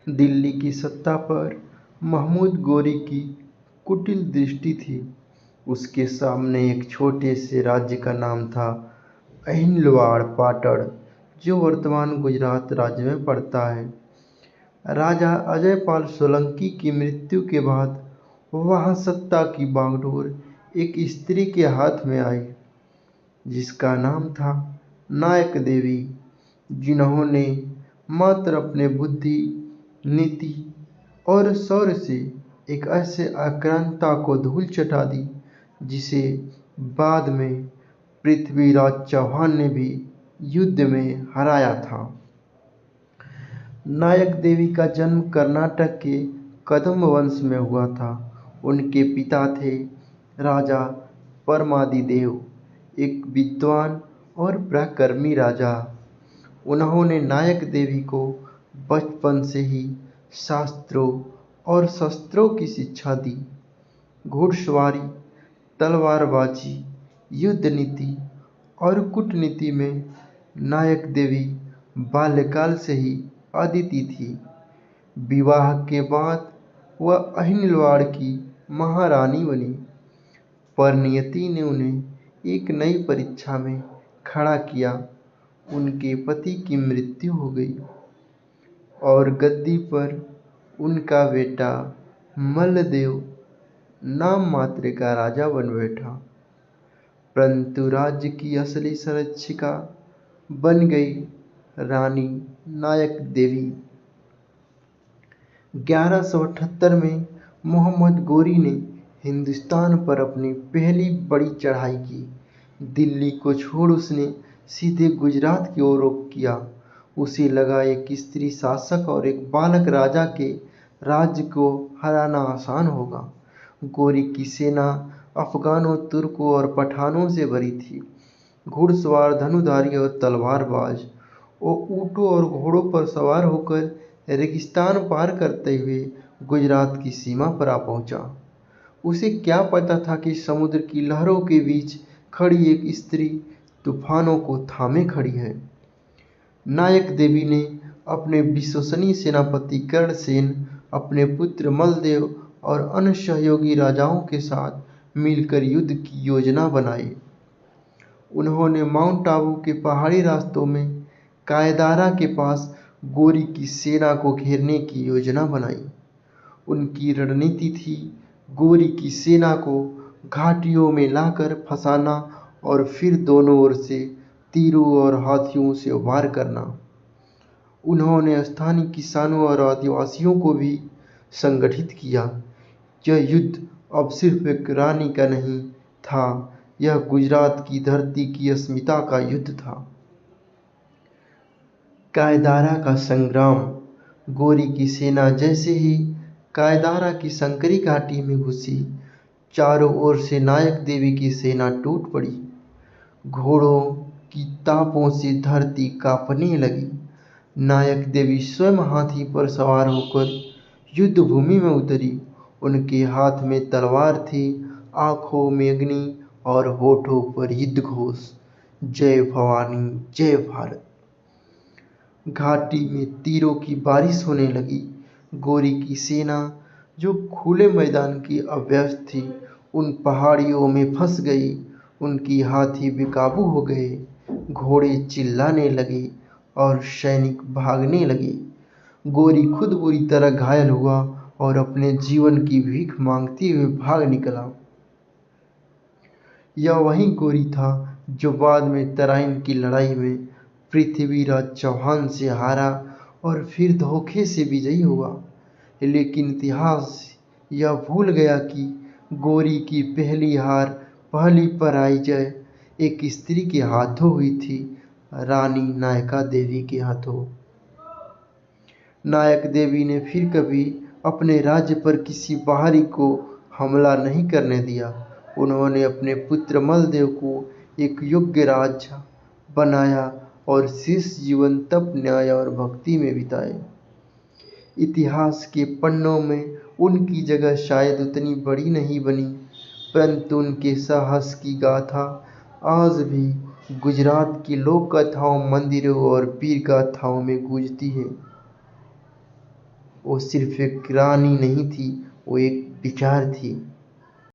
दिल्ली की सत्ता पर महमूद गोरी की कुटिल दृष्टि थी। उसके सामने एक छोटे से राज्य का नाम था अहिलवाड़ पाटड़, जो वर्तमान गुजरात राज्य में पड़ता है। राजा अजयपाल सोलंकी की मृत्यु के बाद वहाँ सत्ता की बागडोर एक स्त्री के हाथ में आई, जिसका नाम था नायक देवी, जिन्होंने मात्र अपने बुद्धि, नीति और शौर्य से एक ऐसे आक्रांता को धूल चटा दी जिसे बाद में पृथ्वीराज चौहान ने भी युद्ध में हराया था। नायक देवी का जन्म कर्नाटक के कदम्ब वंश में हुआ था। उनके पिता थे राजा परमादिदेव, एक विद्वान और पराक्रमी राजा। उन्होंने नायक देवी को बचपन से ही शास्त्रों और शस्त्रों की शिक्षा दी। घुड़सवारी, तलवारबाजी, युद्ध नीति और कूटनीति में नायक देवी बाल्यकाल से ही अदिति थी। विवाह के बाद वह अहिलवाड़ की महारानी बनी, पर नियति ने उन्हें एक नई परीक्षा में खड़ा किया। उनके पति की मृत्यु हो गई और गद्दी पर उनका बेटा मल्लदेव नाम मात्र का राजा बन बैठा, परंतु राज्य की असली संरक्षिका बन गई रानी नायक देवी। 1178 में मोहम्मद गोरी ने हिंदुस्तान पर अपनी पहली बड़ी चढ़ाई की। दिल्ली को छोड़ उसने सीधे गुजरात की ओर रुख किया। उसे लगा एक स्त्री शासक और एक बालक राजा के राज्य को हराना आसान होगा। गोरी की सेना अफगानों, तुर्कों और पठानों से भरी थी। घुड़सवार, धनुधारी और तलवारबाज वो ऊँटों और घोड़ों पर सवार होकर रेगिस्तान पार करते हुए गुजरात की सीमा पर आ पहुंचा। उसे क्या पता था कि समुद्र की लहरों के बीच खड़ी एक स्त्री तूफानों को थामे खड़ी है। नायक देवी ने अपने विश्वसनीय सेनापति कर्णसेन, अपने पुत्र मलदेव और अन्य सहयोगी राजाओं के साथ मिलकर युद्ध की योजना बनाई। उन्होंने माउंट आबू के पहाड़ी रास्तों में कायदारा के पास गोरी की सेना को घेरने की योजना बनाई। उनकी रणनीति थी गोरी की सेना को घाटियों में लाकर फंसाना और फिर दोनों ओर से तीरों और हाथियों से वार करना। उन्होंने स्थानीय किसानों और आदिवासियों को भी संगठित किया। यह युद्ध अब सिर्फ एक रानी का नहीं था, यह गुजरात की धरती की अस्मिता का युद्ध था। कायदारा का संग्राम। गोरी की सेना जैसे ही कायदारा की संकरी घाटी में घुसी, चारों ओर से नायक देवी की सेना टूट पड़ी। घोड़ों की तापों से धरती कांपने लगी। नायक देवी स्वयं हाथी पर सवार होकर युद्ध भूमि में उतरी। उनके हाथ में तलवार थी, आंखों में अग्नि और होठों पर युद्ध घोष, जय भवानी जय भारत। घाटी में तीरों की बारिश होने लगी। गोरी की सेना, जो खुले मैदान की अभ्यस्त थी, उन पहाड़ियों में फंस गई। उनकी हाथी बेकाबू हो गए, घोड़े चिल्लाने लगे और सैनिक भागने लगे। गोरी खुद बुरी तरह घायल हुआ और अपने जीवन की भीख मांगते हुए भाग निकला। यह वही गोरी था जो बाद में तराइन की लड़ाई में पृथ्वीराज चौहान से हारा और फिर धोखे से विजयी हुआ। लेकिन इतिहास यह भूल गया कि गोरी की पहली हार, पहली पराई जय एक स्त्री के हाथों हुई थी, रानी नायका देवी के हाथों। नायक देवी ने फिर कभी अपने राज्य पर किसी बाहरी को हमला नहीं करने दिया। उन्होंने अपने पुत्र मलदेव को एक योग्य राजा बनाया और शेष जीवन तप, न्याय और भक्ति में बिताए। इतिहास के पन्नों में उनकी जगह शायद उतनी बड़ी नहीं बनी, परंतु उनके साहस की गाथा आज भी गुजरात की लोक कथाओं, मंदिरों और वीर गाथाओं में गूंजती है। वो सिर्फ एक रानी नहीं थी, वो एक विचार थी।